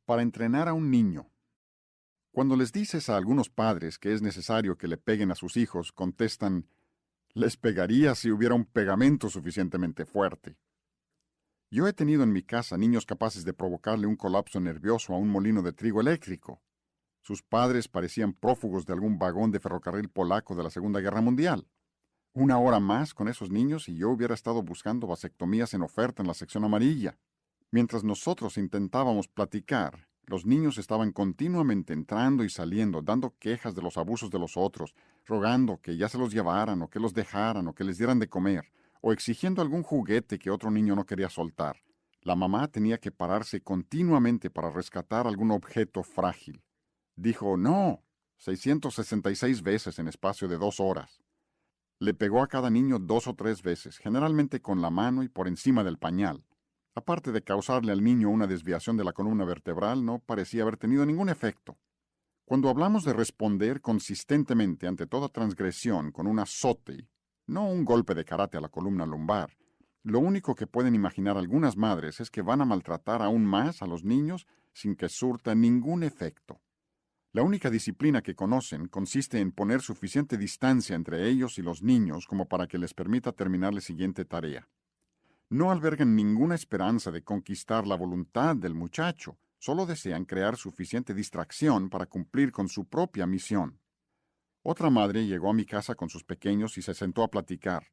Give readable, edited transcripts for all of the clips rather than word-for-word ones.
Para entrenar a un niño. Cuando les dices a algunos padres que es necesario que le peguen a sus hijos, contestan, les pegaría si hubiera un pegamento suficientemente fuerte. Yo he tenido en mi casa niños capaces de provocarle un colapso nervioso a un molino de trigo eléctrico. Sus padres parecían prófugos de algún vagón de ferrocarril polaco de la Segunda Guerra Mundial. Una hora más con esos niños y yo hubiera estado buscando vasectomías en oferta en la sección amarilla. Mientras nosotros intentábamos platicar, los niños estaban continuamente entrando y saliendo, dando quejas de los abusos de los otros, rogando que ya se los llevaran o que los dejaran o que les dieran de comer, o exigiendo algún juguete que otro niño no quería soltar. La mamá tenía que pararse continuamente para rescatar algún objeto frágil. Dijo no 666 veces en espacio de 2 horas. Le pegó a cada niño 2 o 3 veces, generalmente con la mano y por encima del pañal. Aparte de causarle al niño una desviación de la columna vertebral, no parecía haber tenido ningún efecto. Cuando hablamos de responder consistentemente ante toda transgresión con un azote, no un golpe de karate a la columna lumbar, lo único que pueden imaginar algunas madres es que van a maltratar aún más a los niños sin que surta ningún efecto. La única disciplina que conocen consiste en poner suficiente distancia entre ellos y los niños como para que les permita terminar la siguiente tarea. No albergan ninguna esperanza de conquistar la voluntad del muchacho, solo desean crear suficiente distracción para cumplir con su propia misión. Otra madre llegó a mi casa con sus pequeños y se sentó a platicar.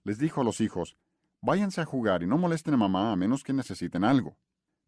Les dijo a los hijos, váyanse a jugar y no molesten a mamá a menos que necesiten algo.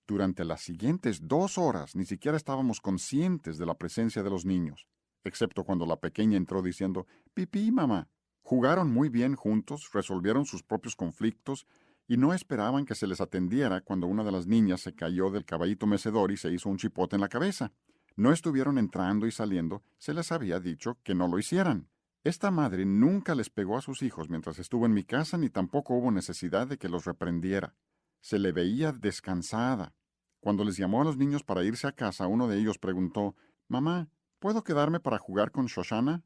Durante las siguientes 2 horas ni siquiera estábamos conscientes de la presencia de los niños, excepto cuando la pequeña entró diciendo, «Pipí, mamá». Jugaron muy bien juntos, resolvieron sus propios conflictos y no esperaban que se les atendiera cuando una de las niñas se cayó del caballito mecedor y se hizo un chipote en la cabeza. No estuvieron entrando y saliendo, se les había dicho que no lo hicieran. Esta madre nunca les pegó a sus hijos mientras estuvo en mi casa ni tampoco hubo necesidad de que los reprendiera. Se le veía descansada. Cuando les llamó a los niños para irse a casa, uno de ellos preguntó, «Mamá, ¿puedo quedarme para jugar con Shoshana?»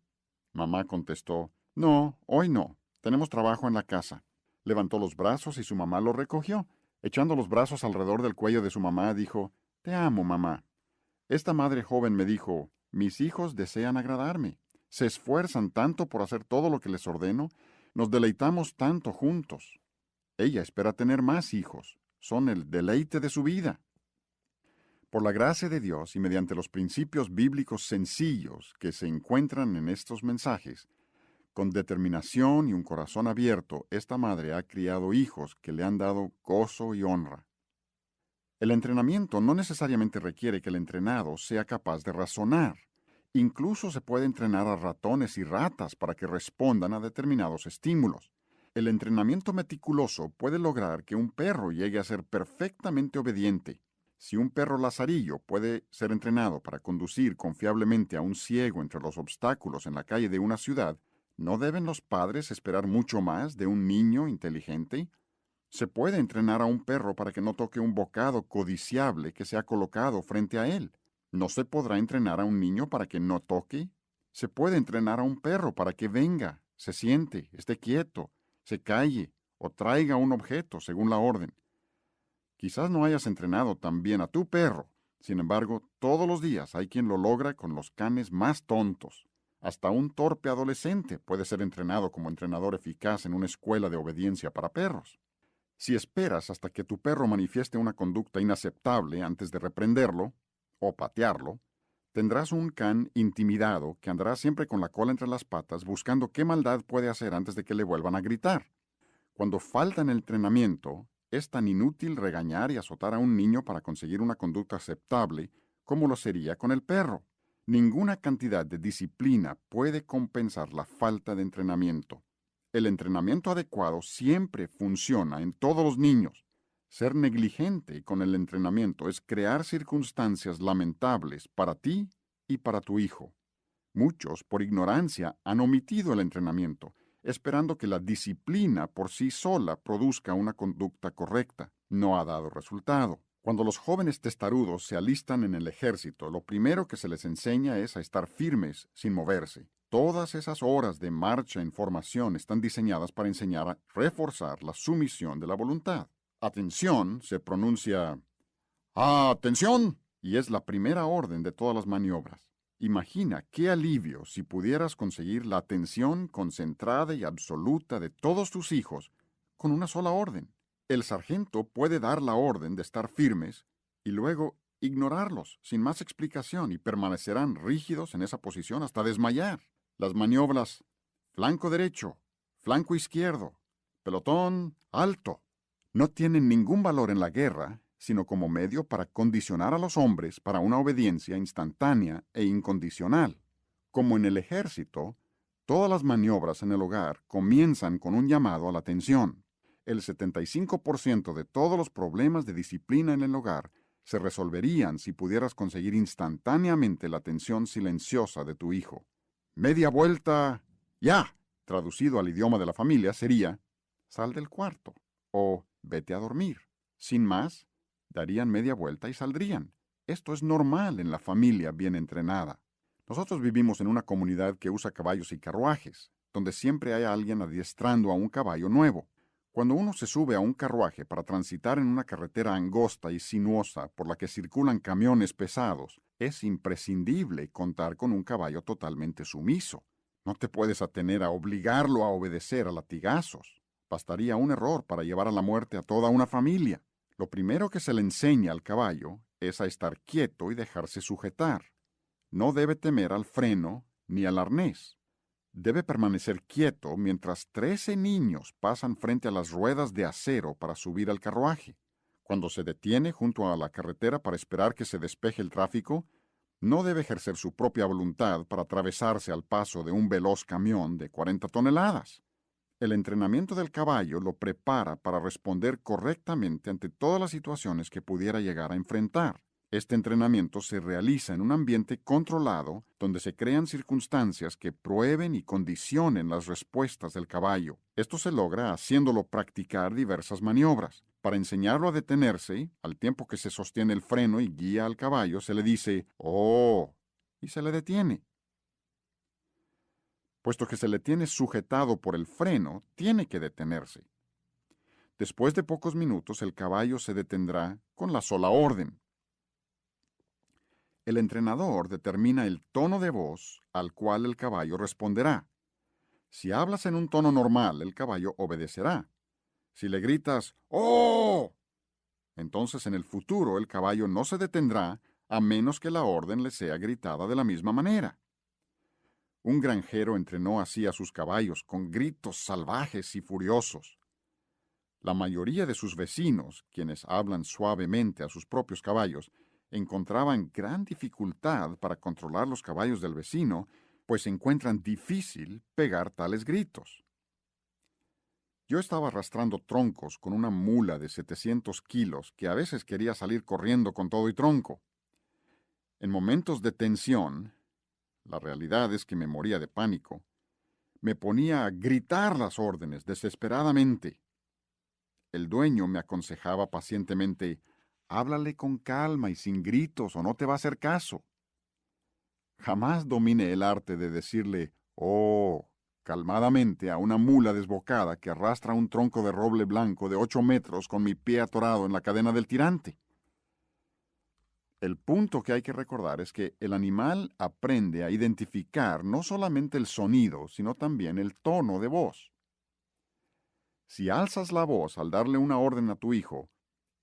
Mamá contestó, «No, hoy no. Tenemos trabajo en la casa». Levantó los brazos y su mamá lo recogió. Echando los brazos alrededor del cuello de su mamá, dijo, «Te amo, mamá». Esta madre joven me dijo, «Mis hijos desean agradarme. Se esfuerzan tanto por hacer todo lo que les ordeno. Nos deleitamos tanto juntos. Ella espera tener más hijos. Son el deleite de su vida». Por la gracia de Dios y mediante los principios bíblicos sencillos que se encuentran en estos mensajes, con determinación y un corazón abierto, esta madre ha criado hijos que le han dado gozo y honra. El entrenamiento no necesariamente requiere que el entrenado sea capaz de razonar. Incluso se puede entrenar a ratones y ratas para que respondan a determinados estímulos. El entrenamiento meticuloso puede lograr que un perro llegue a ser perfectamente obediente. Si un perro lazarillo puede ser entrenado para conducir confiablemente a un ciego entre los obstáculos en la calle de una ciudad, ¿no deben los padres esperar mucho más de un niño inteligente? Se puede entrenar a un perro para que no toque un bocado codiciable que se ha colocado frente a él. ¿No se podrá entrenar a un niño para que no toque? Se puede entrenar a un perro para que venga, se siente, esté quieto, se calle o traiga un objeto según la orden. Quizás no hayas entrenado tan bien a tu perro, sin embargo, todos los días hay quien lo logra con los canes más tontos. Hasta un torpe adolescente puede ser entrenado como entrenador eficaz en una escuela de obediencia para perros. Si esperas hasta que tu perro manifieste una conducta inaceptable antes de reprenderlo o patearlo, tendrás un can intimidado que andará siempre con la cola entre las patas buscando qué maldad puede hacer antes de que le vuelvan a gritar. Cuando falta en el entrenamiento, es tan inútil regañar y azotar a un niño para conseguir una conducta aceptable como lo sería con el perro. Ninguna cantidad de disciplina puede compensar la falta de entrenamiento. El entrenamiento adecuado siempre funciona en todos los niños. Ser negligente con el entrenamiento es crear circunstancias lamentables para ti y para tu hijo. Muchos, por ignorancia, han omitido el entrenamiento, esperando que la disciplina por sí sola produzca una conducta correcta. No ha dado resultado. Cuando los jóvenes testarudos se alistan en el ejército, lo primero que se les enseña es a estar firmes, sin moverse. Todas esas horas de marcha en formación están diseñadas para enseñar a reforzar la sumisión de la voluntad. Atención se pronuncia «atención». y es la primera orden de todas las maniobras. Imagina qué alivio si pudieras conseguir la atención concentrada y absoluta de todos tus hijos con una sola orden. El sargento puede dar la orden de estar firmes y luego ignorarlos sin más explicación y permanecerán rígidos en esa posición hasta desmayar. Las maniobras flanco derecho, flanco izquierdo, pelotón alto, no tienen ningún valor en la guerra, sino como medio para condicionar a los hombres para una obediencia instantánea e incondicional. Como en el ejército, todas las maniobras en el hogar comienzan con un llamado a la atención. El 75% de todos los problemas de disciplina en el hogar se resolverían si pudieras conseguir instantáneamente la atención silenciosa de tu hijo. Media vuelta, ya. Traducido al idioma de la familia sería, sal del cuarto o vete a dormir. Sin más, darían media vuelta y saldrían. Esto es normal en la familia bien entrenada. Nosotros vivimos en una comunidad que usa caballos y carruajes, donde siempre hay alguien adiestrando a un caballo nuevo. Cuando uno se sube a un carruaje para transitar en una carretera angosta y sinuosa por la que circulan camiones pesados, es imprescindible contar con un caballo totalmente sumiso. No te puedes atener a obligarlo a obedecer a latigazos. Bastaría un error para llevar a la muerte a toda una familia. Lo primero que se le enseña al caballo es a estar quieto y dejarse sujetar. No debe temer al freno ni al arnés. Debe permanecer quieto mientras 13 niños pasan frente a las ruedas de acero para subir al carruaje. Cuando se detiene junto a la carretera para esperar que se despeje el tráfico, no debe ejercer su propia voluntad para atravesarse al paso de un veloz camión de 40 toneladas. El entrenamiento del caballo lo prepara para responder correctamente ante todas las situaciones que pudiera llegar a enfrentar. Este entrenamiento se realiza en un ambiente controlado donde se crean circunstancias que prueben y condicionen las respuestas del caballo. Esto se logra haciéndolo practicar diversas maniobras. Para enseñarlo a detenerse, al tiempo que se sostiene el freno y guía al caballo, se le dice «¡Oh!» y se le detiene. Puesto que se le tiene sujetado por el freno, tiene que detenerse. Después de pocos minutos, el caballo se detendrá con la sola orden. El entrenador determina el tono de voz al cual el caballo responderá. Si hablas en un tono normal, el caballo obedecerá. Si le gritas «¡Oh!», entonces en el futuro el caballo no se detendrá a menos que la orden le sea gritada de la misma manera. Un granjero entrenó así a sus caballos con gritos salvajes y furiosos. La mayoría de sus vecinos, quienes hablan suavemente a sus propios caballos, encontraban gran dificultad para controlar los caballos del vecino, pues encuentran difícil pegar tales gritos. Yo estaba arrastrando troncos con una mula de 700 kilos que a veces quería salir corriendo con todo y tronco. En momentos de tensión, la realidad es que me moría de pánico, me ponía a gritar las órdenes desesperadamente. El dueño me aconsejaba pacientemente, háblale con calma y sin gritos o no te va a hacer caso. Jamás dominé el arte de decirle, oh, calmadamente a una mula desbocada que arrastra un tronco de roble blanco de 8 metros con mi pie atorado en la cadena del tirante. El punto que hay que recordar es que el animal aprende a identificar no solamente el sonido, sino también el tono de voz. Si alzas la voz al darle una orden a tu hijo,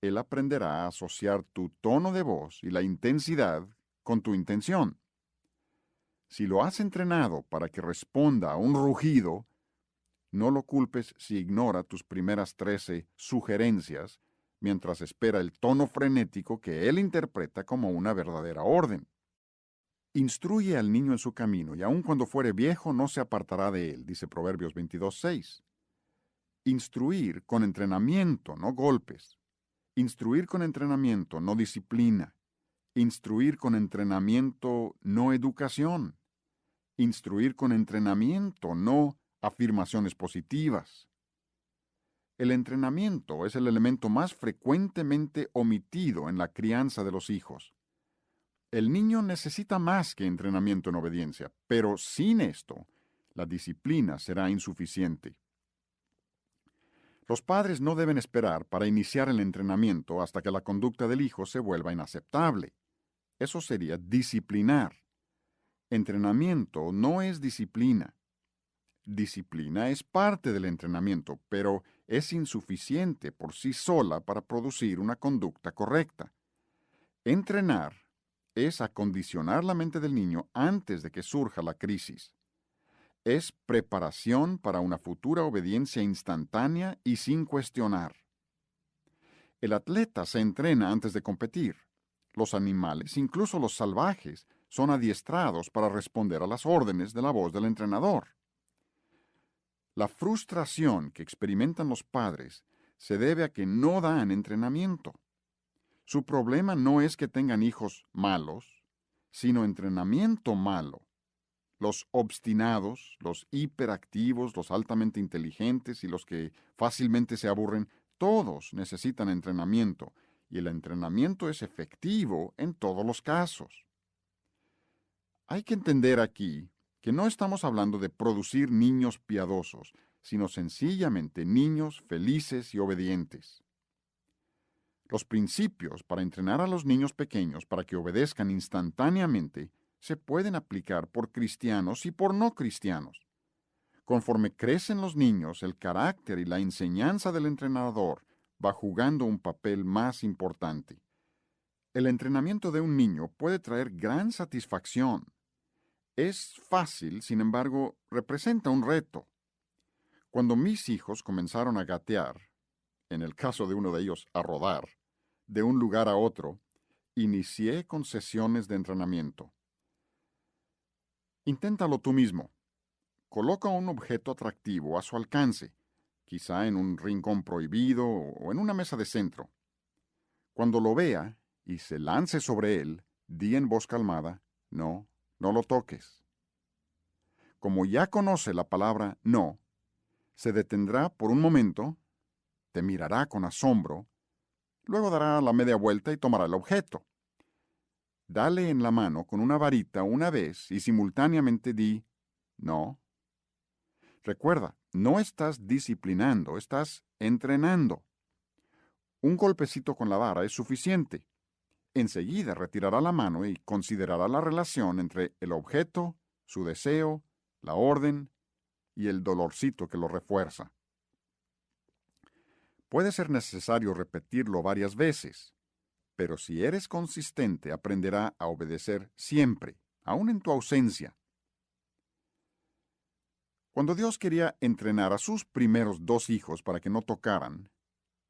él aprenderá a asociar tu tono de voz y la intensidad con tu intención. Si lo has entrenado para que responda a un rugido, no lo culpes si ignora tus primeras 13 sugerencias mientras espera el tono frenético que él interpreta como una verdadera orden. Instruye al niño en su camino, y aun cuando fuere viejo no se apartará de él, dice Proverbios 22:6. Instruir con entrenamiento, no golpes. Instruir con entrenamiento, no disciplina. Instruir con entrenamiento, no educación. Instruir con entrenamiento, no afirmaciones positivas. El entrenamiento es el elemento más frecuentemente omitido en la crianza de los hijos. El niño necesita más que entrenamiento en obediencia, pero sin esto, la disciplina será insuficiente. Los padres no deben esperar para iniciar el entrenamiento hasta que la conducta del hijo se vuelva inaceptable. Eso sería disciplinar. Entrenamiento no es disciplina. Disciplina es parte del entrenamiento, pero es insuficiente por sí sola para producir una conducta correcta. Entrenar es acondicionar la mente del niño antes de que surja la crisis. Es preparación para una futura obediencia instantánea y sin cuestionar. El atleta se entrena antes de competir. Los animales, incluso los salvajes, son adiestrados para responder a las órdenes de la voz del entrenador. La frustración que experimentan los padres se debe a que no dan entrenamiento. Su problema no es que tengan hijos malos, sino entrenamiento malo. Los obstinados, los hiperactivos, los altamente inteligentes y los que fácilmente se aburren, todos necesitan entrenamiento, y el entrenamiento es efectivo en todos los casos. Hay que entender aquí que no estamos hablando de producir niños piadosos, sino sencillamente niños felices y obedientes. Los principios para entrenar a los niños pequeños para que obedezcan instantáneamente se pueden aplicar por cristianos y por no cristianos. Conforme crecen los niños, el carácter y la enseñanza del entrenador va jugando un papel más importante. El entrenamiento de un niño puede traer gran satisfacción. Es fácil, sin embargo, representa un reto. Cuando mis hijos comenzaron a gatear, en el caso de uno de ellos a rodar, de un lugar a otro, inicié con sesiones de entrenamiento. Inténtalo tú mismo. Coloca un objeto atractivo a su alcance, quizá en un rincón prohibido o en una mesa de centro. Cuando lo vea y se lance sobre él, di en voz calmada, no, no lo toques. Como ya conoce la palabra no, se detendrá por un momento, te mirará con asombro, luego dará la media vuelta y tomará el objeto. Dale en la mano con una varita una vez y simultáneamente di no. Recuerda, no estás disciplinando, estás entrenando. Un golpecito con la vara es suficiente. Enseguida retirará la mano y considerará la relación entre el objeto, su deseo, la orden y el dolorcito que lo refuerza. Puede ser necesario repetirlo varias veces, pero si eres consistente aprenderá a obedecer siempre, aun en tu ausencia. Cuando Dios quería entrenar a sus primeros 2 hijos para que no tocaran,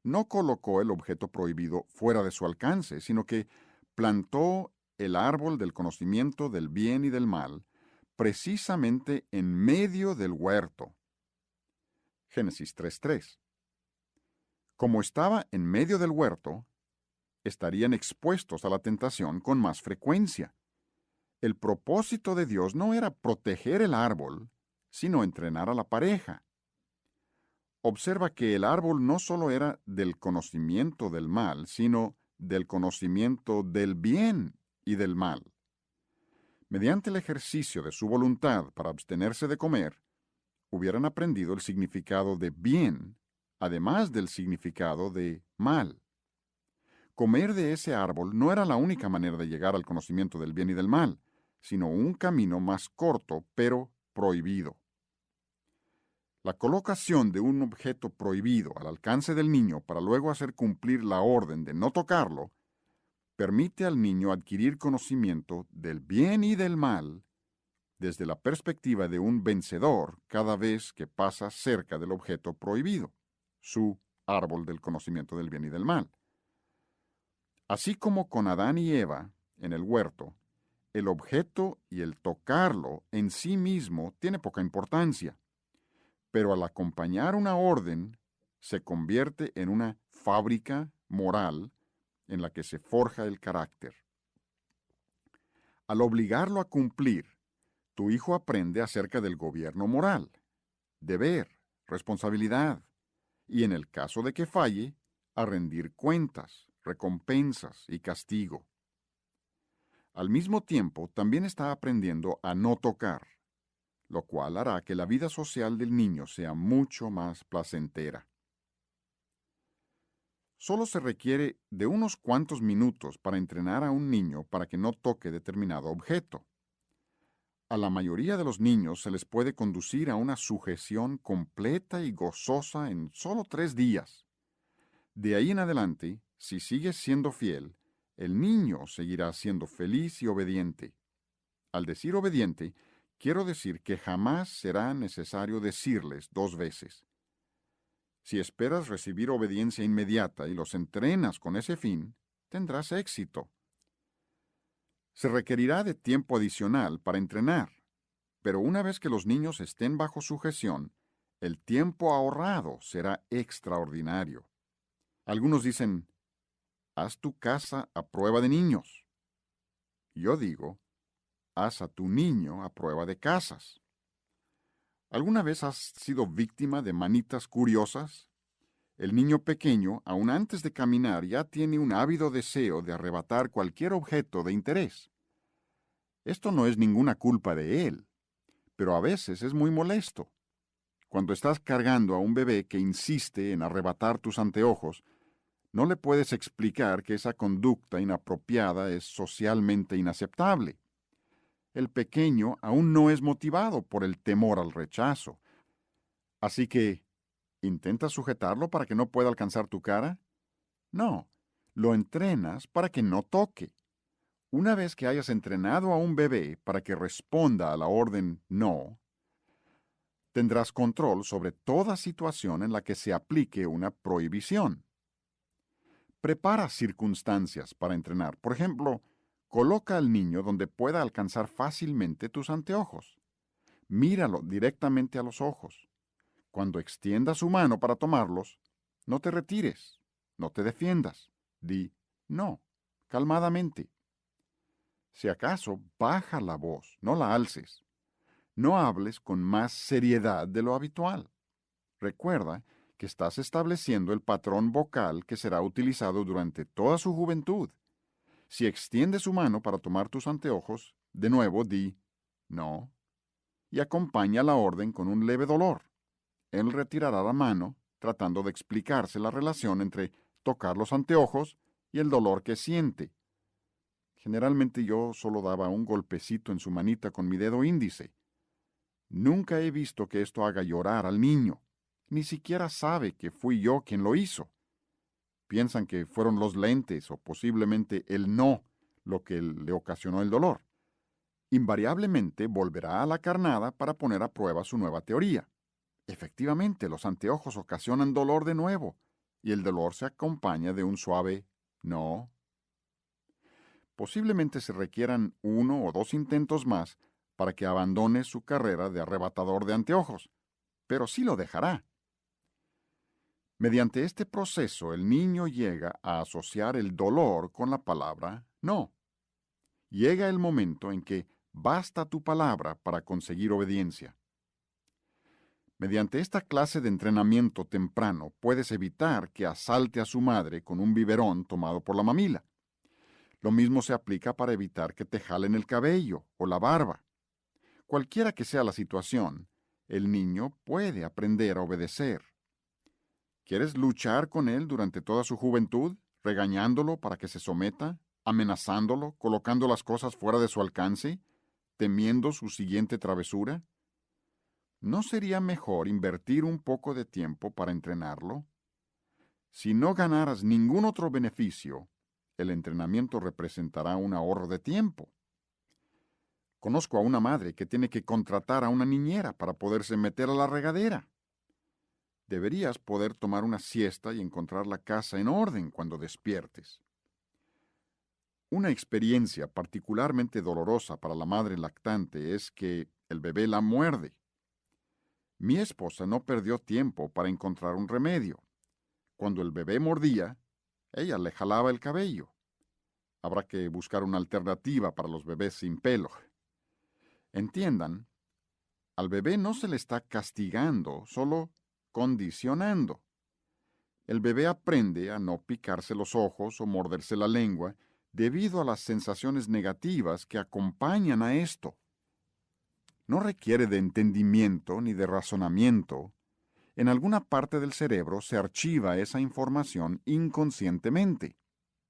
no colocó el objeto prohibido fuera de su alcance, sino que plantó el árbol del conocimiento del bien y del mal precisamente en medio del huerto. Génesis 3:3. Como estaba en medio del huerto, estarían expuestos a la tentación con más frecuencia. El propósito de Dios no era proteger el árbol, sino entrenar a la pareja. Observa que el árbol no solo era del conocimiento del mal, sino del conocimiento del bien y del mal. Mediante el ejercicio de su voluntad para abstenerse de comer, hubieran aprendido el significado de bien, además del significado de mal. Comer de ese árbol no era la única manera de llegar al conocimiento del bien y del mal, sino un camino más corto, pero prohibido. La colocación de un objeto prohibido al alcance del niño para luego hacer cumplir la orden de no tocarlo, permite al niño adquirir conocimiento del bien y del mal desde la perspectiva de un vencedor cada vez que pasa cerca del objeto prohibido, su árbol del conocimiento del bien y del mal. Así como con Adán y Eva en el huerto, el objeto y el tocarlo en sí mismo tiene poca importancia, pero al acompañar una orden, se convierte en una fábrica moral en la que se forja el carácter. Al obligarlo a cumplir, tu hijo aprende acerca del gobierno moral, deber, responsabilidad, y en el caso de que falle, a rendir cuentas, recompensas y castigo. Al mismo tiempo, también está aprendiendo a no tocar, lo cual hará que la vida social del niño sea mucho más placentera. Solo se requiere de unos cuantos minutos para entrenar a un niño para que no toque determinado objeto. A la mayoría de los niños se les puede conducir a una sujeción completa y gozosa en solo 3 días. De ahí en adelante, si sigues siendo fiel, el niño seguirá siendo feliz y obediente. Al decir obediente, quiero decir que jamás será necesario decirles 2 veces. Si esperas recibir obediencia inmediata y los entrenas con ese fin, tendrás éxito. Se requerirá de tiempo adicional para entrenar, pero una vez que los niños estén bajo sujeción, el tiempo ahorrado será extraordinario. Algunos dicen, haz tu casa a prueba de niños. Yo digo, haz a tu niño a prueba de casas. ¿Alguna vez has sido víctima de manitas curiosas? El niño pequeño, aun antes de caminar, ya tiene un ávido deseo de arrebatar cualquier objeto de interés. Esto no es ninguna culpa de él, pero a veces es muy molesto. Cuando estás cargando a un bebé que insiste en arrebatar tus anteojos, no le puedes explicar que esa conducta inapropiada es socialmente inaceptable. El pequeño aún no es motivado por el temor al rechazo. Así que, ¿intentas sujetarlo para que no pueda alcanzar tu cara? No, lo entrenas para que no toque. Una vez que hayas entrenado a un bebé para que responda a la orden no, tendrás control sobre toda situación en la que se aplique una prohibición. Prepara circunstancias para entrenar. Por ejemplo, coloca al niño donde pueda alcanzar fácilmente tus anteojos. Míralo directamente a los ojos. Cuando extienda su mano para tomarlos, no te retires, no te defiendas. Di no, calmadamente. Si acaso, baja la voz, no la alces. No hables con más seriedad de lo habitual. Recuerda que estás estableciendo el patrón vocal que será utilizado durante toda su juventud. Si extiende su mano para tomar tus anteojos, de nuevo di no y acompaña la orden con un leve dolor. Él retirará la mano, tratando de explicarse la relación entre tocar los anteojos y el dolor que siente. Generalmente yo solo daba un golpecito en su manita con mi dedo índice. Nunca he visto que esto haga llorar al niño. Ni siquiera sabe que fui yo quien lo hizo. Piensan que fueron los lentes o posiblemente el no lo que le ocasionó el dolor. Invariablemente volverá a la carnada para poner a prueba su nueva teoría. Efectivamente, los anteojos ocasionan dolor de nuevo, y el dolor se acompaña de un suave no. Posiblemente se requieran 1 o 2 intentos más para que abandone su carrera de arrebatador de anteojos, pero sí lo dejará. Mediante este proceso, el niño llega a asociar el dolor con la palabra no. Llega el momento en que basta tu palabra para conseguir obediencia. Mediante esta clase de entrenamiento temprano puedes evitar que asalte a su madre con un biberón tomado por la mamila. Lo mismo se aplica para evitar que te jalen el cabello o la barba. Cualquiera que sea la situación, el niño puede aprender a obedecer. ¿Quieres luchar con él durante toda su juventud, regañándolo para que se someta, amenazándolo, colocando las cosas fuera de su alcance, temiendo su siguiente travesura? ¿No sería mejor invertir un poco de tiempo para entrenarlo? Si no ganaras ningún otro beneficio, el entrenamiento representará un ahorro de tiempo. Conozco a una madre que tiene que contratar a una niñera para poderse meter a la regadera. Deberías poder tomar una siesta y encontrar la casa en orden cuando despiertes. Una experiencia particularmente dolorosa para la madre lactante es que el bebé la muerde. Mi esposa no perdió tiempo para encontrar un remedio. Cuando el bebé mordía, ella le jalaba el cabello. Habrá que buscar una alternativa para los bebés sin pelo. Entiendan, al bebé no se le está castigando, solo condicionando. El bebé aprende a no picarse los ojos o morderse la lengua debido a las sensaciones negativas que acompañan a esto. No requiere de entendimiento ni de razonamiento. en alguna parte del cerebro se archiva esa información inconscientemente.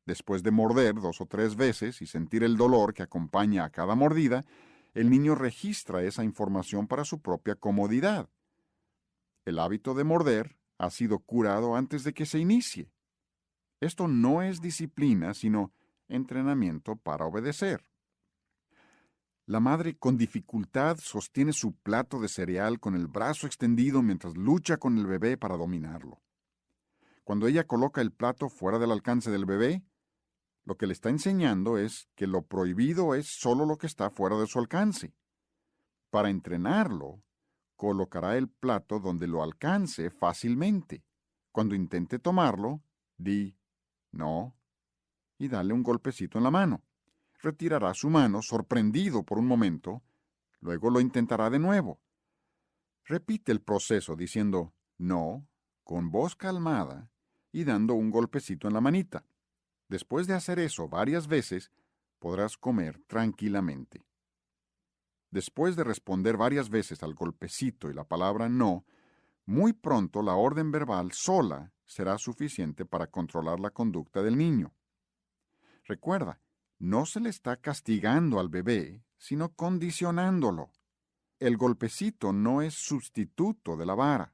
Después de morder 2 o 3 veces y sentir el dolor que acompaña a cada mordida, el niño registra esa información para su propia comodidad. El hábito de morder ha sido curado antes de que se inicie. Esto no es disciplina, sino entrenamiento para obedecer. La madre con dificultad sostiene su plato de cereal con el brazo extendido mientras lucha con el bebé para dominarlo. Cuando ella coloca el plato fuera del alcance del bebé, lo que le está enseñando es que lo prohibido es solo lo que está fuera de su alcance. Para entrenarlo, colocará el plato donde lo alcance fácilmente. Cuando intente tomarlo, di no y dale un golpecito en la mano. Retirará su mano sorprendido por un momento, luego lo intentará de nuevo. Repite el proceso diciendo no con voz calmada y dando un golpecito en la manita. Después de hacer eso varias veces, podrás comer tranquilamente. Después de responder varias veces al golpecito y la palabra no, muy pronto la orden verbal sola será suficiente para controlar la conducta del niño. Recuerda, no se le está castigando al bebé, sino condicionándolo. El golpecito no es sustituto de la vara.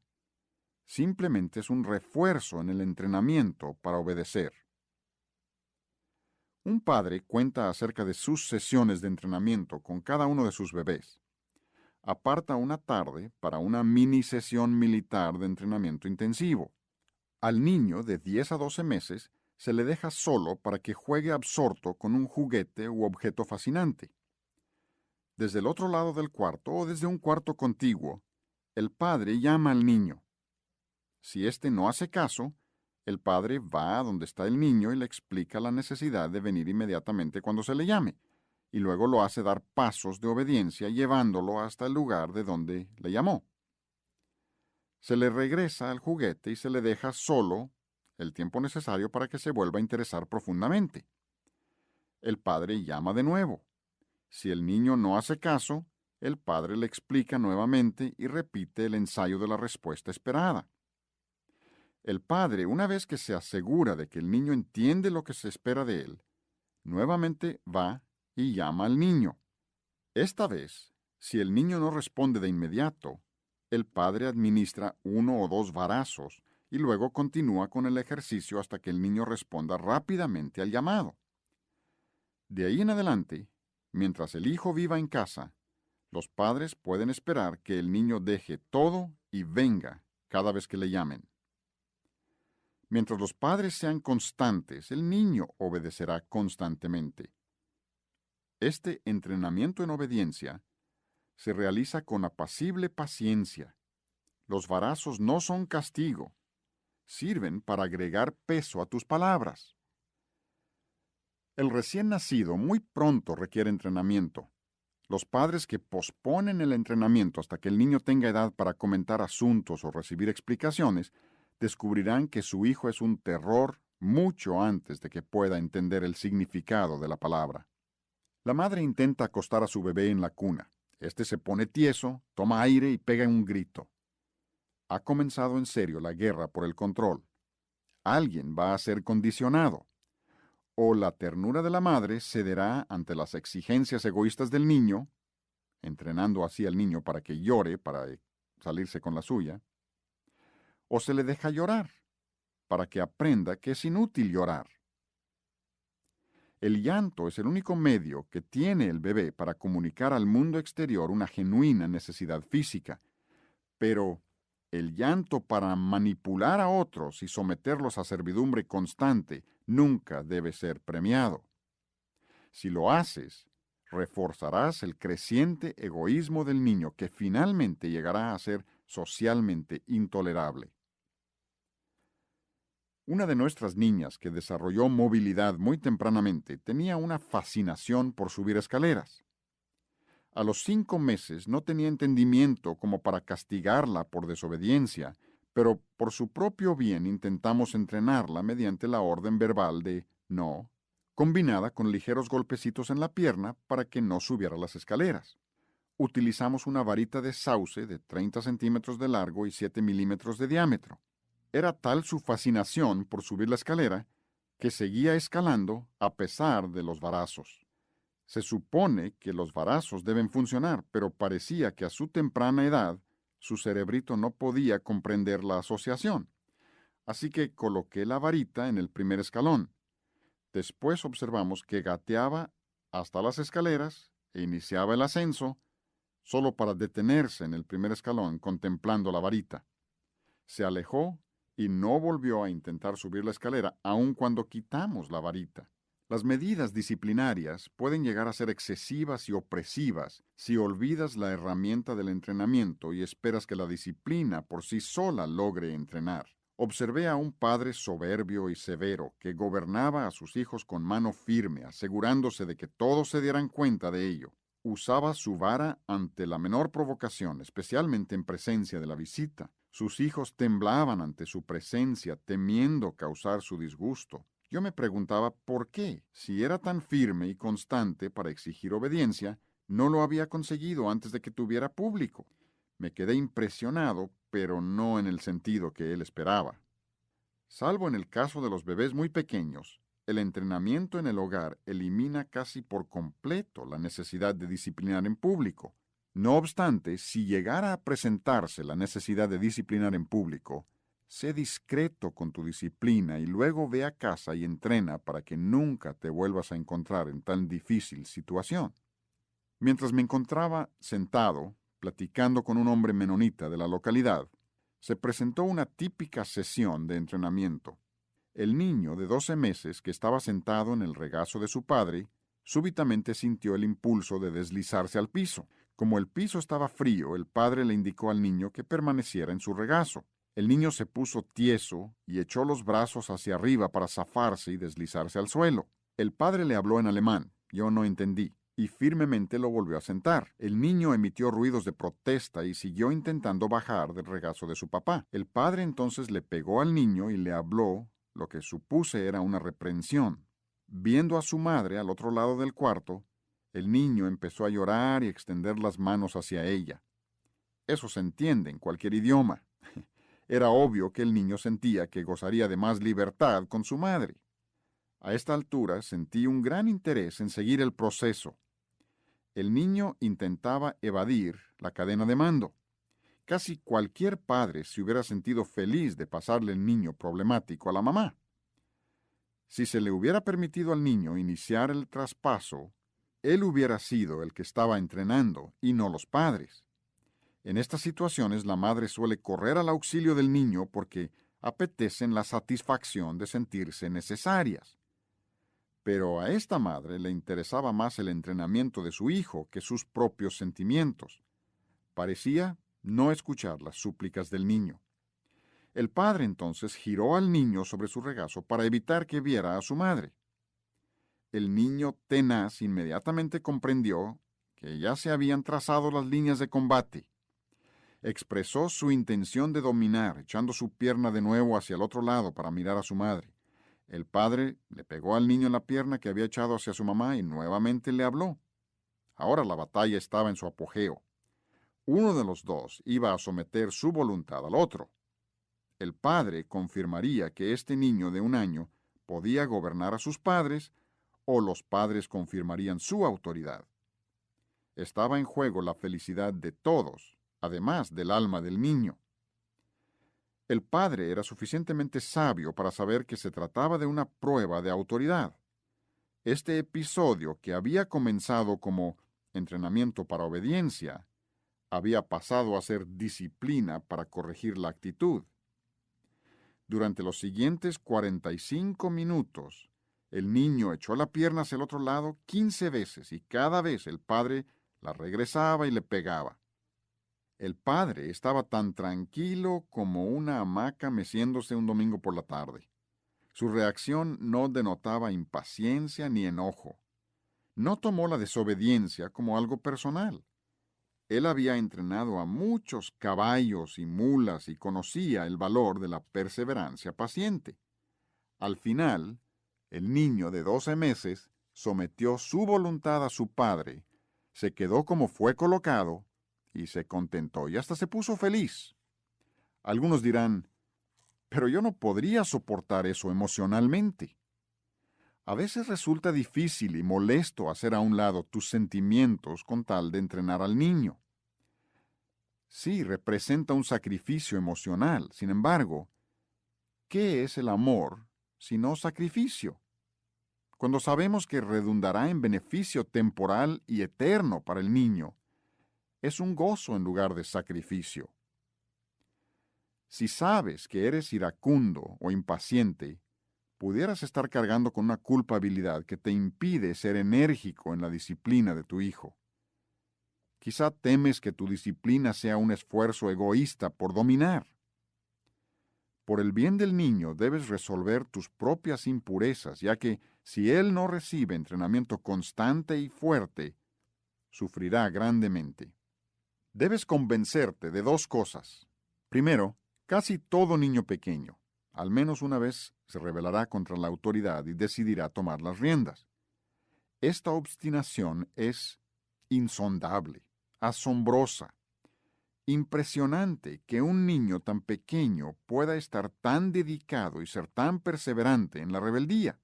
Simplemente es un refuerzo en el entrenamiento para obedecer. Un padre cuenta acerca de sus sesiones de entrenamiento con cada uno de sus bebés. Aparta una tarde para una mini sesión militar de entrenamiento intensivo. Al niño de 10 a 12 meses se le deja solo para que juegue absorto con un juguete u objeto fascinante. Desde el otro lado del cuarto o desde un cuarto contiguo, el padre llama al niño. Si éste no hace caso, el padre va a donde está el niño y le explica la necesidad de venir inmediatamente cuando se le llame, y luego lo hace dar pasos de obediencia llevándolo hasta el lugar de donde le llamó. Se le regresa el juguete y se le deja solo el tiempo necesario para que se vuelva a interesar profundamente. El padre llama de nuevo. Si el niño no hace caso, el padre le explica nuevamente y repite el ensayo de la respuesta esperada. El padre, una vez que se asegura de que el niño entiende lo que se espera de él, nuevamente va y llama al niño. Esta vez, si el niño no responde de inmediato, el padre administra 1 o 2 varazos y luego continúa con el ejercicio hasta que el niño responda rápidamente al llamado. De ahí en adelante, mientras el hijo viva en casa, los padres pueden esperar que el niño deje todo y venga cada vez que le llamen. Mientras los padres sean constantes, el niño obedecerá constantemente. Este entrenamiento en obediencia se realiza con apacible paciencia. Los varazos no son castigo, sirven para agregar peso a tus palabras. El recién nacido muy pronto requiere entrenamiento. Los padres que posponen el entrenamiento hasta que el niño tenga edad para comentar asuntos o recibir explicaciones, descubrirán que su hijo es un terror mucho antes de que pueda entender el significado de la palabra. La madre intenta acostar a su bebé en la cuna. Este se pone tieso, toma aire y pega un grito. Ha comenzado en serio la guerra por el control. Alguien va a ser condicionado. O la ternura de la madre cederá ante las exigencias egoístas del niño, entrenando así al niño para que llore, para salirse con la suya, o se le deja llorar, para que aprenda que es inútil llorar. El llanto es el único medio que tiene el bebé para comunicar al mundo exterior una genuina necesidad física, pero el llanto para manipular a otros y someterlos a servidumbre constante nunca debe ser premiado. Si lo haces, reforzarás el creciente egoísmo del niño que finalmente llegará a ser socialmente intolerable. Una de nuestras niñas, que desarrolló movilidad muy tempranamente, tenía una fascinación por subir escaleras. A los 5 meses no tenía entendimiento como para castigarla por desobediencia, pero por su propio bien intentamos entrenarla mediante la orden verbal de no, combinada con ligeros golpecitos en la pierna para que no subiera las escaleras. Utilizamos una varita de sauce de 30 centímetros de largo y 7 milímetros de diámetro. Era tal su fascinación por subir la escalera que seguía escalando a pesar de los varazos. Se supone que los varazos deben funcionar, pero parecía que a su temprana edad su cerebrito no podía comprender la asociación. Así que coloqué la varita en el primer escalón. Después observamos que gateaba hasta las escaleras e iniciaba el ascenso, solo para detenerse en el primer escalón contemplando la varita. Se alejó y no volvió a intentar subir la escalera, aun cuando quitamos la varita. Las medidas disciplinarias pueden llegar a ser excesivas y opresivas si olvidas la herramienta del entrenamiento y esperas que la disciplina por sí sola logre entrenar. Observé a un padre soberbio y severo que gobernaba a sus hijos con mano firme, asegurándose de que todos se dieran cuenta de ello. Usaba su vara ante la menor provocación, especialmente en presencia de la visita. Sus hijos temblaban ante su presencia, temiendo causar su disgusto. Yo me preguntaba por qué, si era tan firme y constante para exigir obediencia, no lo había conseguido antes de que tuviera público. Me quedé impresionado, pero no en el sentido que él esperaba. Salvo en el caso de los bebés muy pequeños, el entrenamiento en el hogar elimina casi por completo la necesidad de disciplinar en público. No obstante, si llegara a presentarse la necesidad de disciplinar en público, sé discreto con tu disciplina y luego ve a casa y entrena para que nunca te vuelvas a encontrar en tan difícil situación. Mientras me encontraba sentado, platicando con un hombre menonita de la localidad, se presentó una típica sesión de entrenamiento. El niño de 12 meses que estaba sentado en el regazo de su padre, súbitamente sintió el impulso de deslizarse al piso. Como el piso estaba frío, el padre le indicó al niño que permaneciera en su regazo. El niño se puso tieso y echó los brazos hacia arriba para zafarse y deslizarse al suelo. El padre le habló en alemán, yo no entendí, y firmemente lo volvió a sentar. El niño emitió ruidos de protesta y siguió intentando bajar del regazo de su papá. El padre entonces le pegó al niño y le habló lo que supuse era una reprensión. Viendo a su madre al otro lado del cuarto, el niño empezó a llorar y extender las manos hacia ella. Eso se entiende en cualquier idioma. Era obvio que el niño sentía que gozaría de más libertad con su madre. A esta altura sentí un gran interés en seguir el proceso. El niño intentaba evadir la cadena de mando. Casi cualquier padre se hubiera sentido feliz de pasarle el niño problemático a la mamá. Si se le hubiera permitido al niño iniciar el traspaso, él hubiera sido el que estaba entrenando y no los padres. En estas situaciones la madre suele correr al auxilio del niño porque apetecen la satisfacción de sentirse necesarias. Pero a esta madre le interesaba más el entrenamiento de su hijo que sus propios sentimientos. Parecía no escuchar las súplicas del niño. El padre entonces giró al niño sobre su regazo para evitar que viera a su madre. El niño tenaz inmediatamente comprendió que ya se habían trazado las líneas de combate. Expresó su intención de dominar, echando su pierna de nuevo hacia el otro lado para mirar a su madre. El padre le pegó al niño en la pierna que había echado hacia su mamá y nuevamente le habló. Ahora la batalla estaba en su apogeo. Uno de los dos iba a someter su voluntad al otro. El padre confirmaría que este niño de 1 año podía gobernar a sus padres, o los padres confirmarían su autoridad. Estaba en juego la felicidad de todos, además del alma del niño. El padre era suficientemente sabio para saber que se trataba de una prueba de autoridad. Este episodio, que había comenzado como entrenamiento para obediencia, había pasado a ser disciplina para corregir la actitud. Durante los siguientes 45 minutos, el niño echó la pierna hacia el otro lado 15 veces y cada vez el padre la regresaba y le pegaba. El padre estaba tan tranquilo como una hamaca meciéndose un domingo por la tarde. Su reacción no denotaba impaciencia ni enojo. No tomó la desobediencia como algo personal. Él había entrenado a muchos caballos y mulas y conocía el valor de la perseverancia paciente. Al final, el niño de 12 meses sometió su voluntad a su padre, Se quedó como fue colocado y se contentó y hasta se puso feliz. Algunos dirán, pero yo no podría soportar eso emocionalmente. A veces resulta difícil y molesto hacer a un lado tus sentimientos con tal de entrenar al niño. Sí, representa un sacrificio emocional. Sin embargo, ¿qué es el amor sino sacrificio? Cuando sabemos que redundará en beneficio temporal y eterno para el niño, es un gozo en lugar de sacrificio. Si sabes que eres iracundo o impaciente, pudieras estar cargando con una culpabilidad que te impide ser enérgico en la disciplina de tu hijo. Quizá temes que tu disciplina sea un esfuerzo egoísta por dominar. Por el bien del niño debes resolver tus propias impurezas, ya que si él no recibe entrenamiento constante y fuerte, sufrirá grandemente. Debes convencerte de dos cosas. Primero, casi todo niño pequeño, al menos una vez, se rebelará contra la autoridad y decidirá tomar las riendas. Esta obstinación es insondable, asombrosa, impresionante que un niño tan pequeño pueda estar tan dedicado y ser tan perseverante en la rebeldía.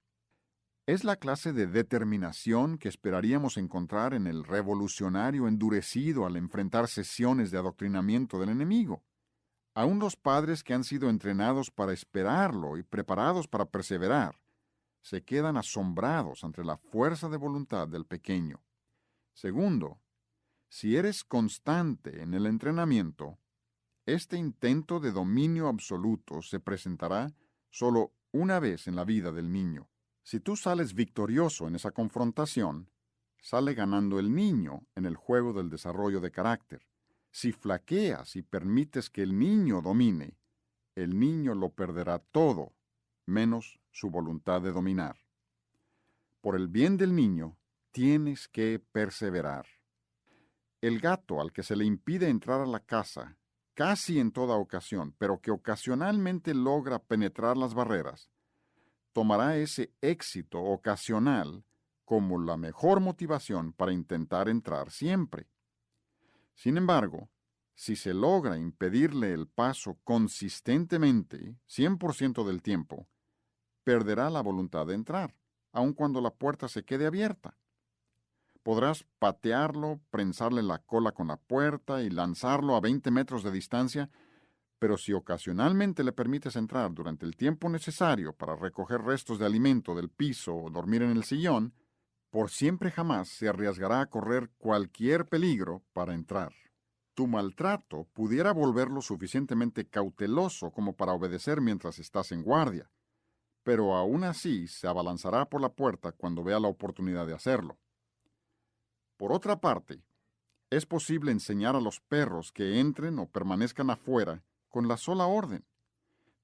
Es la clase de determinación que esperaríamos encontrar en el revolucionario endurecido al enfrentar sesiones de adoctrinamiento del enemigo. Aún los padres que han sido entrenados para esperarlo y preparados para perseverar, se quedan asombrados ante la fuerza de voluntad del pequeño. Segundo, si eres constante en el entrenamiento, este intento de dominio absoluto se presentará solo una vez en la vida del niño. Si tú sales victorioso en esa confrontación, sale ganando el niño en el juego del desarrollo de carácter. Si flaqueas y permites que el niño domine, el niño lo perderá todo, menos su voluntad de dominar. Por el bien del niño, tienes que perseverar. El gato al que se le impide entrar a la casa, casi en toda ocasión, pero que ocasionalmente logra penetrar las barreras, tomará ese éxito ocasional como la mejor motivación para intentar entrar siempre. Sin embargo, si se logra impedirle el paso consistentemente, 100% del tiempo, perderá la voluntad de entrar, aun cuando la puerta se quede abierta. Podrás patearlo, prensarle la cola con la puerta y lanzarlo a 20 metros de distancia, pero si ocasionalmente le permites entrar durante el tiempo necesario para recoger restos de alimento del piso o dormir en el sillón, por siempre jamás se arriesgará a correr cualquier peligro para entrar. Tu maltrato pudiera volverlo suficientemente cauteloso como para obedecer mientras estás en guardia, pero aún así se abalanzará por la puerta cuando vea la oportunidad de hacerlo. Por otra parte, es posible enseñar a los perros que entren o permanezcan afuera con la sola orden.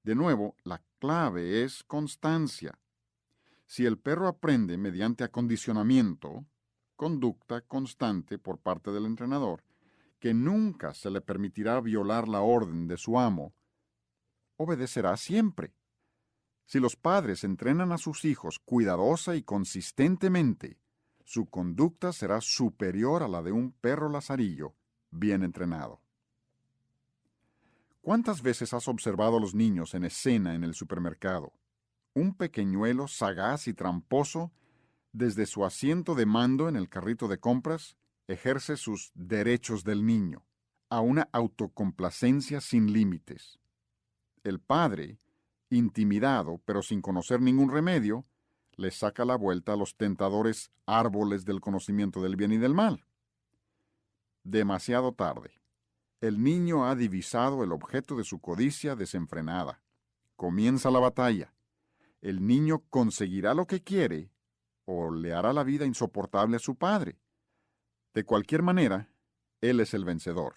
De nuevo, la clave es constancia. Si el perro aprende mediante acondicionamiento, conducta constante por parte del entrenador, que nunca se le permitirá violar la orden de su amo, obedecerá siempre. Si los padres entrenan a sus hijos cuidadosa y consistentemente, su conducta será superior a la de un perro lazarillo bien entrenado. ¿Cuántas veces has observado a los niños en escena en el supermercado? Un pequeñuelo sagaz y tramposo, desde su asiento de mando en el carrito de compras, ejerce sus derechos del niño, a una autocomplacencia sin límites. El padre, intimidado pero sin conocer ningún remedio, le saca la vuelta a los tentadores árboles del conocimiento del bien y del mal. Demasiado tarde. El niño ha divisado el objeto de su codicia desenfrenada. Comienza la batalla. El niño conseguirá lo que quiere o le hará la vida insoportable a su padre. De cualquier manera, él es el vencedor.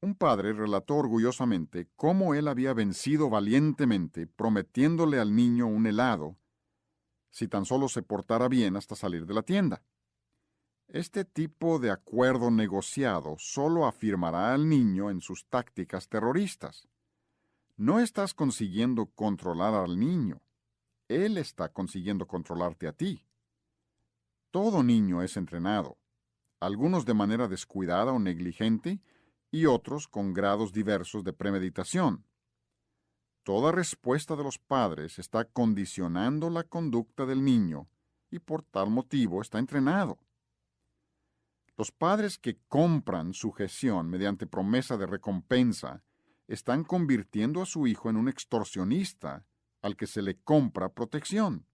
Un padre relató orgullosamente cómo él había vencido valientemente prometiéndole al niño un helado si tan solo se portara bien hasta salir de la tienda. Este tipo de acuerdo negociado solo afirmará al niño en sus tácticas terroristas. No estás consiguiendo controlar al niño. Él está consiguiendo controlarte a ti. Todo niño es entrenado, algunos de manera descuidada o negligente y otros con grados diversos de premeditación. Toda respuesta de los padres está condicionando la conducta del niño y por tal motivo está entrenado. Los padres que compran sujeción mediante promesa de recompensa están convirtiendo a su hijo en un extorsionista al que se le compra protección.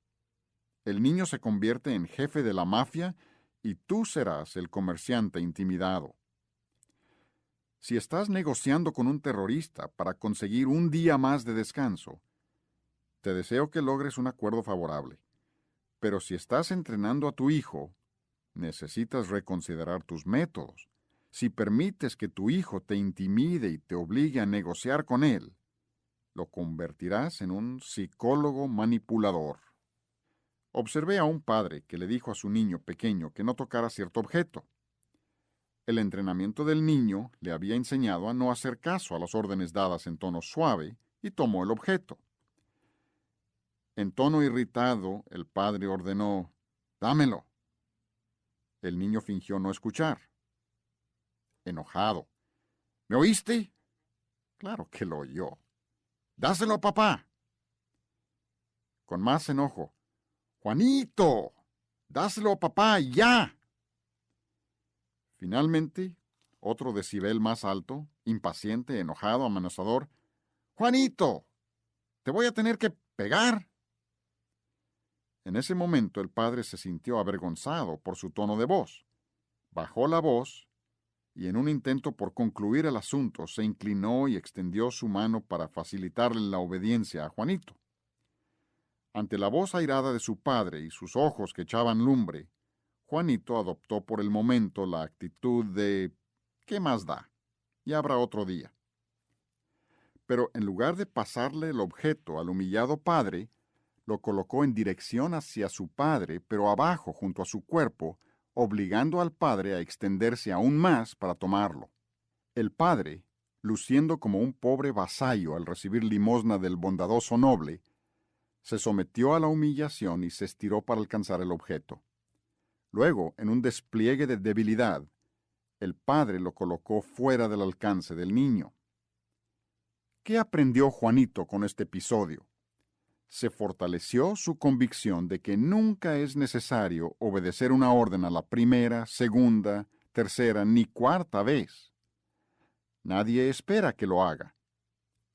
El niño se convierte en jefe de la mafia y tú serás el comerciante intimidado. Si estás negociando con un terrorista para conseguir un día más de descanso, te deseo que logres un acuerdo favorable. Pero si estás entrenando a tu hijo, necesitas reconsiderar tus métodos. Si permites que tu hijo te intimide y te obligue a negociar con él, lo convertirás en un psicólogo manipulador. Observé a un padre que le dijo a su niño pequeño que no tocara cierto objeto. El entrenamiento del niño le había enseñado a no hacer caso a las órdenes dadas en tono suave y tomó el objeto. En tono irritado, el padre ordenó: «Dámelo». El niño fingió no escuchar. Enojado: «¿Me oíste?». Claro que lo oyó. «Dáselo a papá». Con más enojo: «Juanito, dáselo a papá ya». Finalmente, otro decibel más alto, impaciente, enojado, amenazador: «Juanito, te voy a tener que pegar». En ese momento el padre se sintió avergonzado por su tono de voz. Bajó la voz y en un intento por concluir el asunto se inclinó y extendió su mano para facilitarle la obediencia a Juanito. Ante la voz airada de su padre y sus ojos que echaban lumbre, Juanito adoptó por el momento la actitud de «¿qué más da? Ya habrá otro día». Pero en lugar de pasarle el objeto al humillado padre, lo colocó en dirección hacia su padre, pero abajo junto a su cuerpo, obligando al padre a extenderse aún más para tomarlo. El padre, luciendo como un pobre vasallo al recibir limosna del bondadoso noble, se sometió a la humillación y se estiró para alcanzar el objeto. Luego, en un despliegue de debilidad, el padre lo colocó fuera del alcance del niño. ¿Qué aprendió Juanito con este episodio? Se fortaleció su convicción de que nunca es necesario obedecer una orden a la primera, segunda, tercera ni cuarta vez. Nadie espera que lo haga.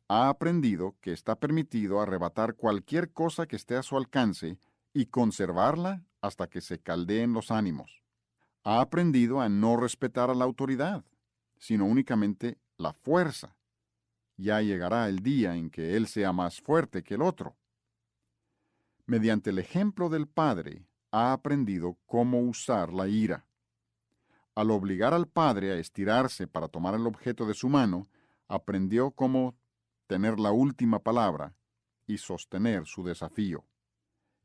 Ha aprendido que está permitido arrebatar cualquier cosa que esté a su alcance y conservarla hasta que se caldeen los ánimos. Ha aprendido a no respetar a la autoridad, sino únicamente la fuerza. Ya llegará el día en que él sea más fuerte que el otro. Mediante el ejemplo del padre, ha aprendido cómo usar la ira. Al obligar al padre a estirarse para tomar el objeto de su mano, aprendió cómo tener la última palabra y sostener su desafío.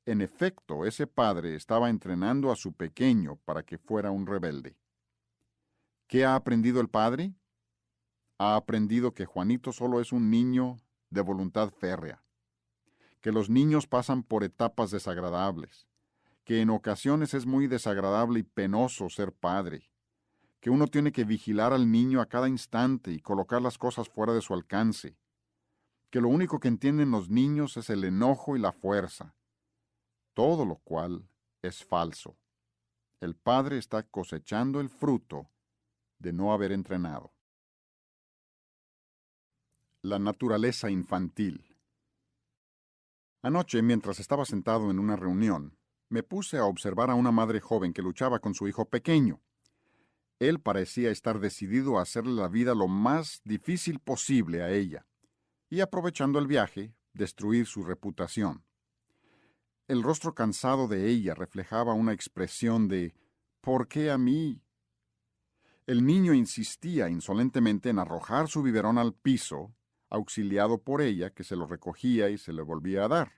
En efecto, ese padre estaba entrenando a su pequeño para que fuera un rebelde. ¿Qué ha aprendido el padre? Ha aprendido que Juanito solo es un niño de voluntad férrea, que los niños pasan por etapas desagradables, que en ocasiones es muy desagradable y penoso ser padre, que uno tiene que vigilar al niño a cada instante y colocar las cosas fuera de su alcance, que lo único que entienden los niños es el enojo y la fuerza, todo lo cual es falso. El padre está cosechando el fruto de no haber entrenado. La naturaleza infantil. Anoche, mientras estaba sentado en una reunión, me puse a observar a una madre joven que luchaba con su hijo pequeño. Él parecía estar decidido a hacerle la vida lo más difícil posible a ella, y aprovechando el viaje, destruir su reputación. El rostro cansado de ella reflejaba una expresión de «¿por qué a mí?». El niño insistía insolentemente en arrojar su biberón al piso, auxiliado por ella, que se lo recogía y se le volvía a dar,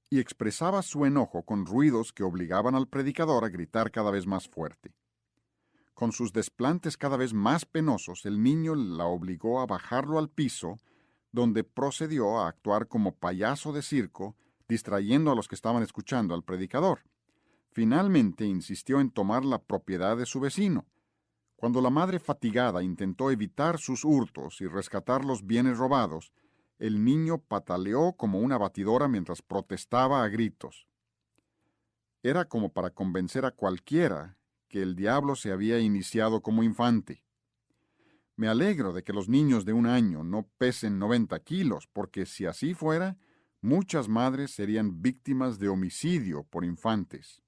y expresaba su enojo con ruidos que obligaban al predicador a gritar cada vez más fuerte. Con sus desplantes cada vez más penosos, el niño la obligó a bajarlo al piso, donde procedió a actuar como payaso de circo, distrayendo a los que estaban escuchando al predicador. Finalmente insistió en tomar la propiedad de su vecino, Cuando la madre fatigada intentó evitar sus hurtos y rescatar los bienes robados, el niño pataleó como una batidora mientras protestaba a gritos. Era como para convencer a cualquiera que el diablo se había iniciado como infante. Me alegro de que los niños de 1 año no pesen 90 kilos, porque si así fuera, muchas madres serían víctimas de homicidio por infantes.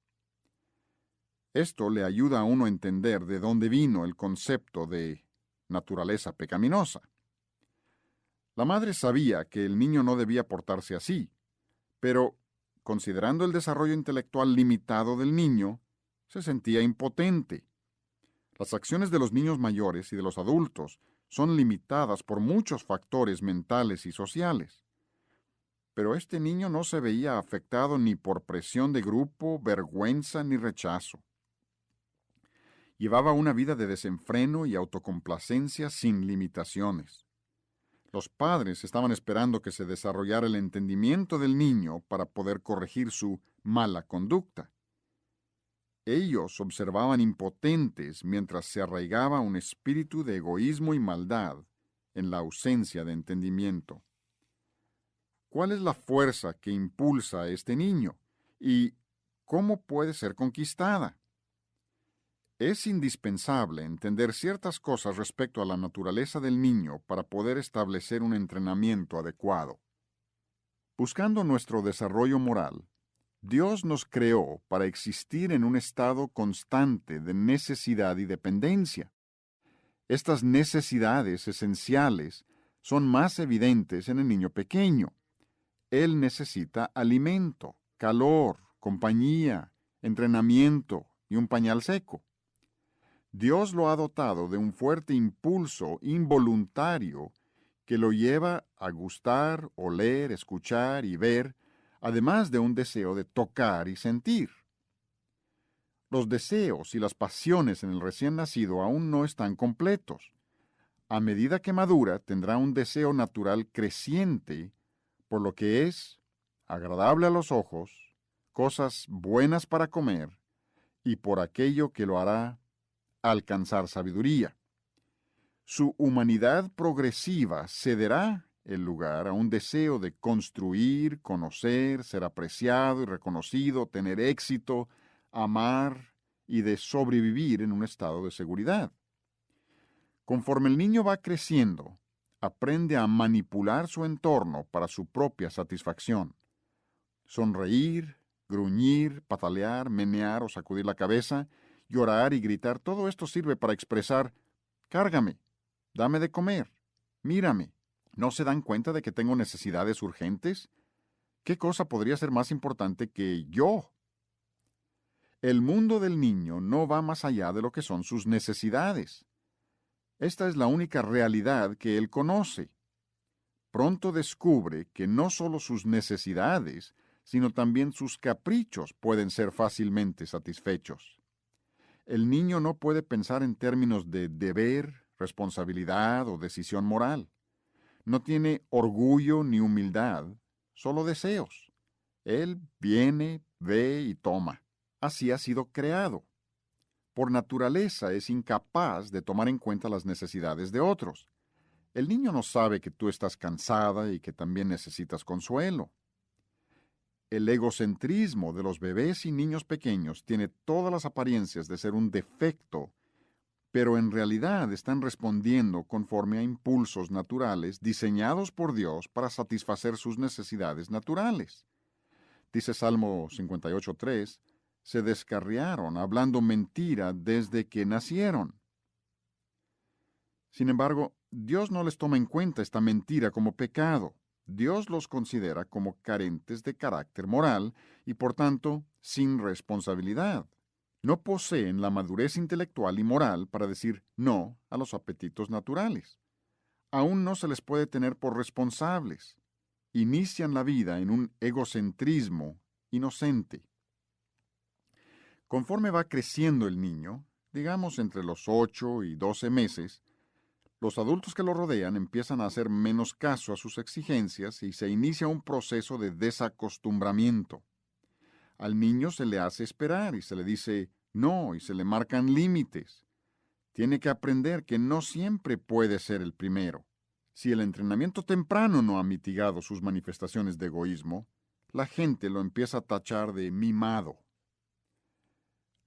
Esto le ayuda a uno a entender de dónde vino el concepto de naturaleza pecaminosa. La madre sabía que el niño no debía portarse así, pero, considerando el desarrollo intelectual limitado del niño, se sentía impotente. Las acciones de los niños mayores y de los adultos son limitadas por muchos factores mentales y sociales. Pero este niño no se veía afectado ni por presión de grupo, vergüenza ni rechazo. Llevaba una vida de desenfreno y autocomplacencia sin limitaciones. Los padres estaban esperando que se desarrollara el entendimiento del niño para poder corregir su mala conducta. Ellos observaban impotentes mientras se arraigaba un espíritu de egoísmo y maldad en la ausencia de entendimiento. ¿Cuál es la fuerza que impulsa a este niño? ¿Y cómo puede ser conquistada? Es indispensable entender ciertas cosas respecto a la naturaleza del niño para poder establecer un entrenamiento adecuado. Buscando nuestro desarrollo moral, Dios nos creó para existir en un estado constante de necesidad y dependencia. Estas necesidades esenciales son más evidentes en el niño pequeño. Él necesita alimento, calor, compañía, entrenamiento y un pañal seco. Dios lo ha dotado de un fuerte impulso involuntario que lo lleva a gustar, oler, escuchar y ver, además de un deseo de tocar y sentir. Los deseos y las pasiones en el recién nacido aún no están completos. A medida que madura, tendrá un deseo natural creciente por lo que es agradable a los ojos, cosas buenas para comer, y por aquello que lo hará alcanzar sabiduría. Su humanidad progresiva cederá el lugar a un deseo de construir, conocer, ser apreciado y reconocido, tener éxito, amar y de sobrevivir en un estado de seguridad. Conforme el niño va creciendo, aprende a manipular su entorno para su propia satisfacción. Sonreír, gruñir, patalear, menear o sacudir la cabeza, llorar y gritar, todo esto sirve para expresar: cárgame, dame de comer, mírame. ¿No se dan cuenta de que tengo necesidades urgentes? ¿Qué cosa podría ser más importante que yo? El mundo del niño no va más allá de lo que son sus necesidades. Esta es la única realidad que él conoce. Pronto descubre que no solo sus necesidades, sino también sus caprichos pueden ser fácilmente satisfechos. El niño no puede pensar en términos de deber, responsabilidad o decisión moral. No tiene orgullo ni humildad, solo deseos. Él viene, ve y toma. Así ha sido creado. Por naturaleza es incapaz de tomar en cuenta las necesidades de otros. El niño no sabe que tú estás cansada y que también necesitas consuelo. El egocentrismo de los bebés y niños pequeños tiene todas las apariencias de ser un defecto, pero en realidad están respondiendo conforme a impulsos naturales diseñados por Dios para satisfacer sus necesidades naturales. Dice Salmo 58:3, se descarriaron hablando mentira desde que nacieron. Sin embargo, Dios no les toma en cuenta esta mentira como pecado. Dios los considera como carentes de carácter moral y, por tanto, sin responsabilidad. No poseen la madurez intelectual y moral para decir no a los apetitos naturales. Aún no se les puede tener por responsables. Inician la vida en un egocentrismo inocente. Conforme va creciendo el niño, digamos entre los 8 y 12 meses, los adultos que lo rodean empiezan a hacer menos caso a sus exigencias y se inicia un proceso de desacostumbramiento. Al niño se le hace esperar y se le dice no y se le marcan límites. Tiene que aprender que no siempre puede ser el primero. Si el entrenamiento temprano no ha mitigado sus manifestaciones de egoísmo, la gente lo empieza a tachar de mimado.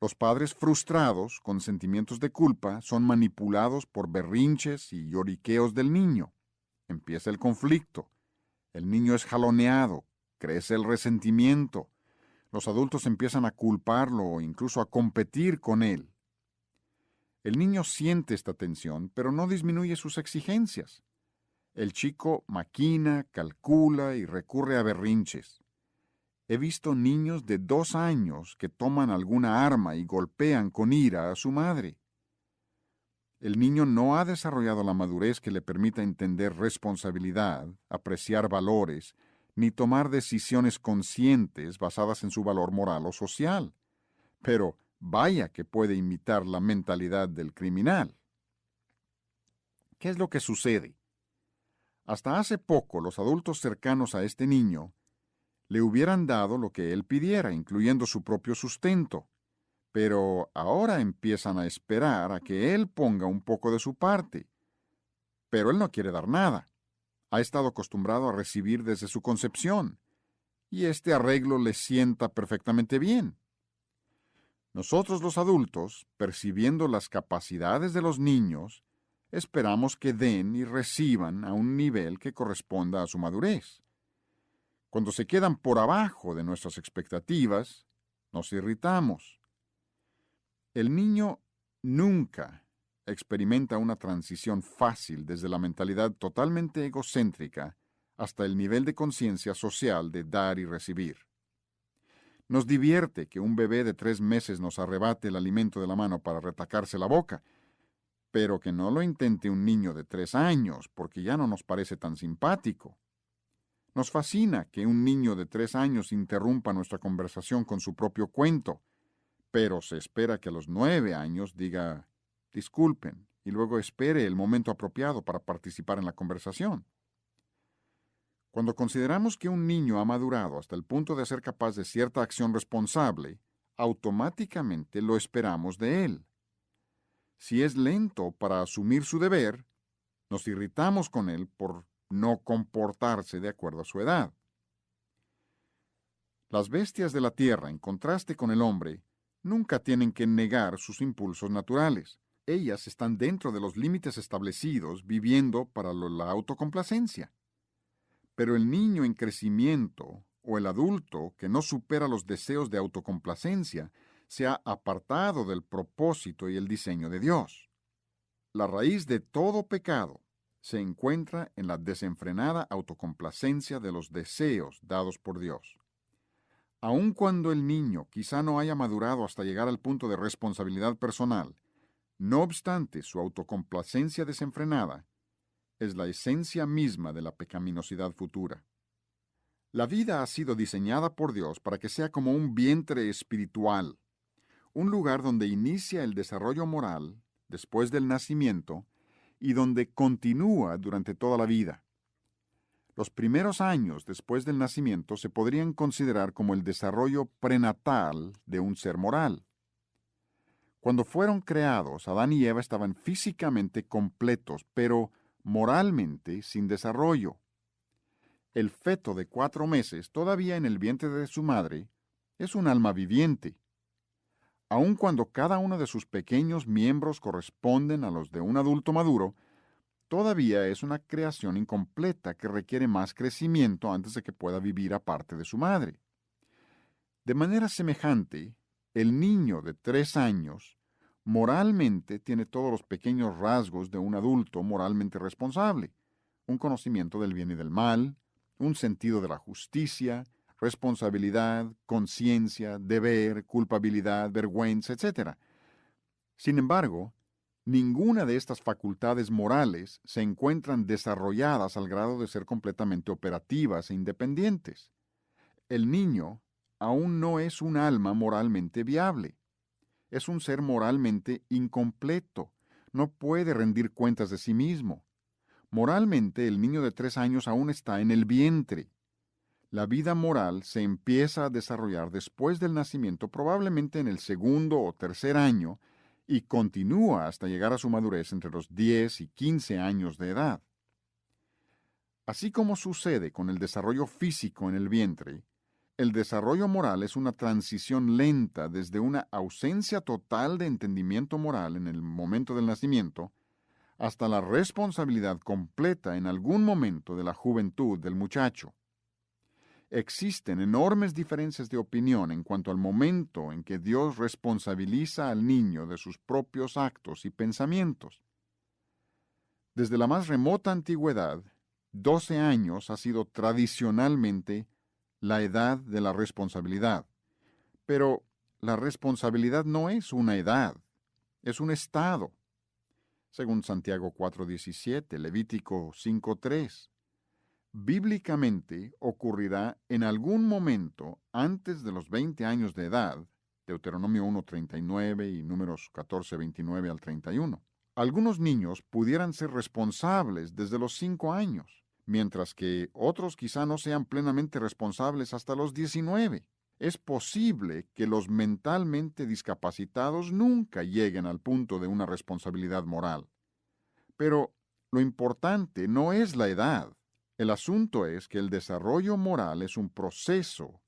Los padres frustrados, con sentimientos de culpa, son manipulados por berrinches y lloriqueos del niño. Empieza el conflicto. El niño es jaloneado, crece el resentimiento. Los adultos empiezan a culparlo o incluso a competir con él. El niño siente esta tensión, pero no disminuye sus exigencias. El chico maquina, calcula y recurre a berrinches. He visto niños de 2 años que toman alguna arma y golpean con ira a su madre. El niño no ha desarrollado la madurez que le permita entender responsabilidad, apreciar valores, ni tomar decisiones conscientes basadas en su valor moral o social. Pero vaya que puede imitar la mentalidad del criminal. ¿Qué es lo que sucede? Hasta hace poco los adultos cercanos a este niño le hubieran dado lo que él pidiera, incluyendo su propio sustento, pero ahora empiezan a esperar a que él ponga un poco de su parte. Pero él no quiere dar nada. Ha estado acostumbrado a recibir desde su concepción, y este arreglo le sienta perfectamente bien. Nosotros los adultos, percibiendo las capacidades de los niños, esperamos que den y reciban a un nivel que corresponda a su madurez. Cuando se quedan por abajo de nuestras expectativas, nos irritamos. El niño nunca experimenta una transición fácil desde la mentalidad totalmente egocéntrica hasta el nivel de conciencia social de dar y recibir. Nos divierte que un bebé de 3 meses nos arrebate el alimento de la mano para retacarse la boca, pero que no lo intente un niño de 3 años, porque ya no nos parece tan simpático. Nos fascina que un niño de 3 años interrumpa nuestra conversación con su propio cuento, pero se espera que a los 9 años diga disculpen y luego espere el momento apropiado para participar en la conversación. Cuando consideramos que un niño ha madurado hasta el punto de ser capaz de cierta acción responsable, automáticamente lo esperamos de él. Si es lento para asumir su deber, nos irritamos con él por no comportarse de acuerdo a su edad. Las bestias de la tierra, en contraste con el hombre, nunca tienen que negar sus impulsos naturales. Ellas están dentro de los límites establecidos, viviendo para la autocomplacencia. Pero el niño en crecimiento o el adulto que no supera los deseos de autocomplacencia se ha apartado del propósito y el diseño de Dios. La raíz de todo pecado se encuentra en la desenfrenada autocomplacencia de los deseos dados por Dios. Aun cuando el niño quizá no haya madurado hasta llegar al punto de responsabilidad personal, no obstante su autocomplacencia desenfrenada es la esencia misma de la pecaminosidad futura. La vida ha sido diseñada por Dios para que sea como un vientre espiritual, un lugar donde inicia el desarrollo moral después del nacimiento y donde continúa durante toda la vida. Los primeros años después del nacimiento se podrían considerar como el desarrollo prenatal de un ser moral. Cuando fueron creados, Adán y Eva estaban físicamente completos, pero moralmente sin desarrollo. El feto de 4 meses, todavía en el vientre de su madre, es un alma viviente. Aun cuando cada uno de sus pequeños miembros corresponden a los de un adulto maduro, todavía es una creación incompleta que requiere más crecimiento antes de que pueda vivir aparte de su madre. De manera semejante, el niño de 3 años moralmente tiene todos los pequeños rasgos de un adulto moralmente responsable: un conocimiento del bien y del mal, un sentido de la justicia, responsabilidad, conciencia, deber, culpabilidad, vergüenza, etc. Sin embargo, ninguna de estas facultades morales se encuentran desarrolladas al grado de ser completamente operativas e independientes. El niño aún no es un alma moralmente viable. Es un ser moralmente incompleto. No puede rendir cuentas de sí mismo. Moralmente, el niño de 3 años aún está en el vientre. La vida moral se empieza a desarrollar después del nacimiento, probablemente en el segundo o tercer año, y continúa hasta llegar a su madurez entre los 10 y 15 años de edad. Así como sucede con el desarrollo físico en el vientre, el desarrollo moral es una transición lenta desde una ausencia total de entendimiento moral en el momento del nacimiento hasta la responsabilidad completa en algún momento de la juventud del muchacho. Existen enormes diferencias de opinión en cuanto al momento en que Dios responsabiliza al niño de sus propios actos y pensamientos. Desde la más remota antigüedad, 12 años ha sido tradicionalmente la edad de la responsabilidad. Pero la responsabilidad no es una edad, es un estado. Según Santiago 4:17, Levítico 5:3. Bíblicamente ocurrirá en algún momento antes de los 20 años de edad, Deuteronomio 1:39 y Números 14:29 al 31. Algunos niños pudieran ser responsables desde los 5 años, mientras que otros quizá no sean plenamente responsables hasta los 19. Es posible que los mentalmente discapacitados nunca lleguen al punto de una responsabilidad moral. Pero lo importante no es la edad. El asunto es que el desarrollo moral es un proceso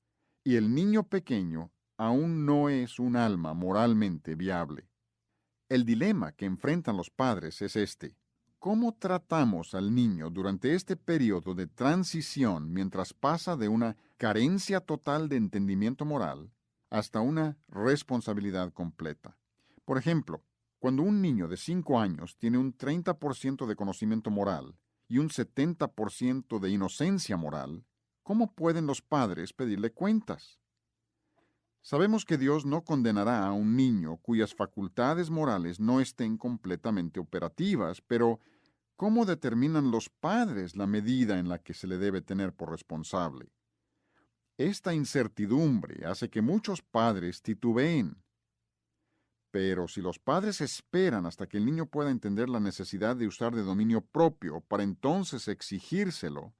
y el niño pequeño aún no es un alma moralmente viable. El dilema que enfrentan los padres es este: ¿cómo tratamos al niño durante este periodo de transición mientras pasa de una carencia total de entendimiento moral hasta una responsabilidad completa? Por ejemplo, cuando un niño de 5 años tiene un 30% de conocimiento moral y un 70% de inocencia moral, ¿cómo pueden los padres pedirle cuentas? Sabemos que Dios no condenará a un niño cuyas facultades morales no estén completamente operativas, pero ¿cómo determinan los padres la medida en la que se le debe tener por responsable? Esta incertidumbre hace que muchos padres titubeen. Pero si los padres esperan hasta que el niño pueda entender la necesidad de usar de dominio propio para entonces exigírselo,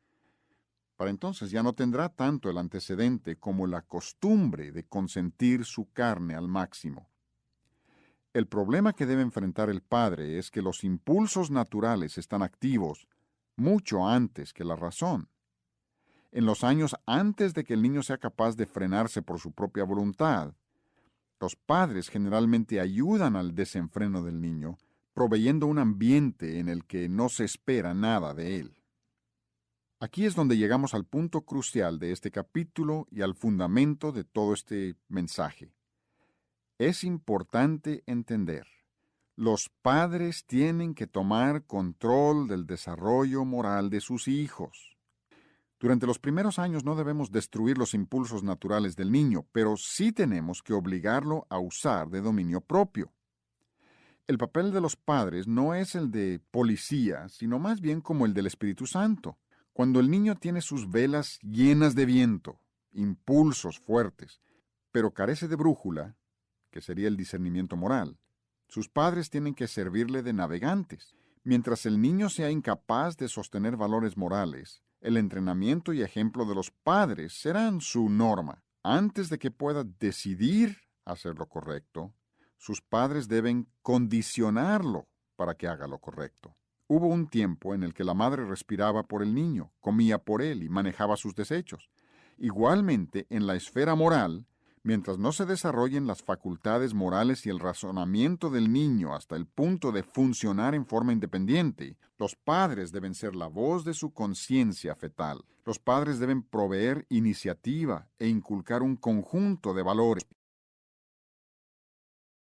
para entonces ya no tendrá tanto el antecedente como la costumbre de consentir su carne al máximo. El problema que debe enfrentar el padre es que los impulsos naturales están activos mucho antes que la razón. En los años antes de que el niño sea capaz de frenarse por su propia voluntad, los padres generalmente ayudan al desenfreno del niño, proveyendo un ambiente en el que no se espera nada de él. Aquí es donde llegamos al punto crucial de este capítulo y al fundamento de todo este mensaje. Es importante entender: los padres tienen que tomar control del desarrollo moral de sus hijos. Durante los primeros años no debemos destruir los impulsos naturales del niño, pero sí tenemos que obligarlo a usar de dominio propio. El papel de los padres no es el de policía, sino más bien como el del Espíritu Santo. Cuando el niño tiene sus velas llenas de viento, impulsos fuertes, pero carece de brújula, que sería el discernimiento moral, sus padres tienen que servirle de navegantes. Mientras el niño sea incapaz de sostener valores morales, el entrenamiento y ejemplo de los padres serán su norma. Antes de que pueda decidir hacer lo correcto, sus padres deben condicionarlo para que haga lo correcto. Hubo un tiempo en el que la madre respiraba por el niño, comía por él y manejaba sus desechos. Igualmente, en la esfera moral, mientras no se desarrollen las facultades morales y el razonamiento del niño hasta el punto de funcionar en forma independiente, los padres deben ser la voz de su conciencia fetal. Los padres deben proveer iniciativa e inculcar un conjunto de valores